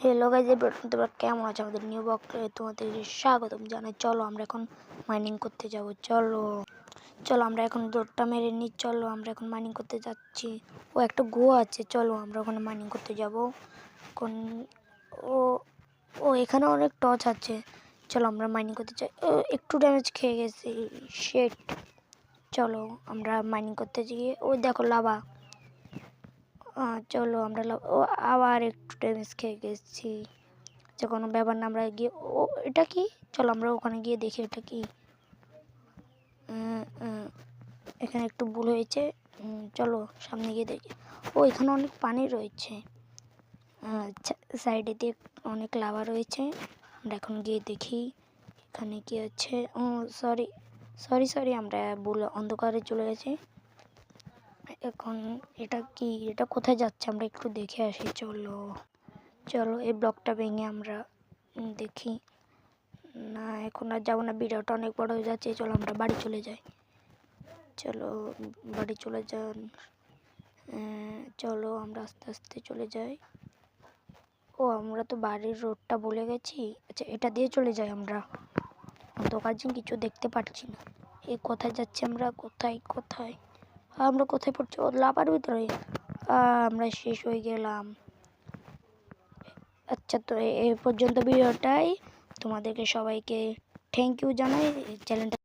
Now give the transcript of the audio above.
Hello guys, তোমরা কেমন আছো? আমাদের নিউ ব্লগে তোমাদের স্বাগতম জানাই। চলো আমরা এখন মাইনিং করতে যাব। চলো আমরা এখন দৌড়টা মেরে নিই। চলো আমরা এখন মাইনিং করতে যাচ্ছি। ও একটা গুহা আছে, চলো আমরা ওখানে মাইনিং করতে যাব। কোন ও ও এখানে অনেক টর্চ আছে। চলো আমরা মাইনিং করতে চাই। একটু ড্যামেজ খেয়ে গেছি, শেট। চলো আমরা মাইনিং করতে গিয়ে ওই দেখো লাভা। চলো আমরা আবার একটু ড্যামেজ খেয়ে গেছি। আচ্ছা, কোনো ব্যাপার না, আমরা গিয়ে এটা কি, চলো আমরা ওখানে গিয়ে দেখি এটা কি। এখানে একটু ভুল হয়েছে। চলো সামনে গিয়ে দেখি। এখানে অনেক পানি রয়েছে। সাইডে দিয়ে অনেক লাভা রয়েছে। আমরা এখন গিয়ে দেখি এখানে কি আছে। সরি সরি সরি, আমরা ভুল অন্ধকারে চলে গেছি। এখন এটা কি, এটা কোথায় যাচ্ছে আমরা একটু দেখে আসি। চলো এই ব্লকটা ভেঙে আমরা দেখি। না, এখন আর যাবো না, ভিডিওটা অনেক বড় হয়ে যাচ্ছে। চলো আমরা বাড়ি চলে যাই। চলো বাড়ি চলে যান। চলো আমরা আস্তে আস্তে চলে যাই। আমরা তো বাড়ির রোডটা ভুলে গেছি। আচ্ছা, এটা দিয়ে চলে যাই আমরা। অন্ধকার যে কিছু দেখতে পাচ্ছি না। কোথায় যাচ্ছি আমরা? কোথায় আমরা কোথায় পড়ছি? লাভার ভিতরে। আমরা শেষ হয়ে গেলাম। আচ্ছা, তো এই পর্যন্ত ভিডিওটাই। তোমাদেরকে সবাইকে থ্যাংক ইউ জানাই। চ্যানেলটা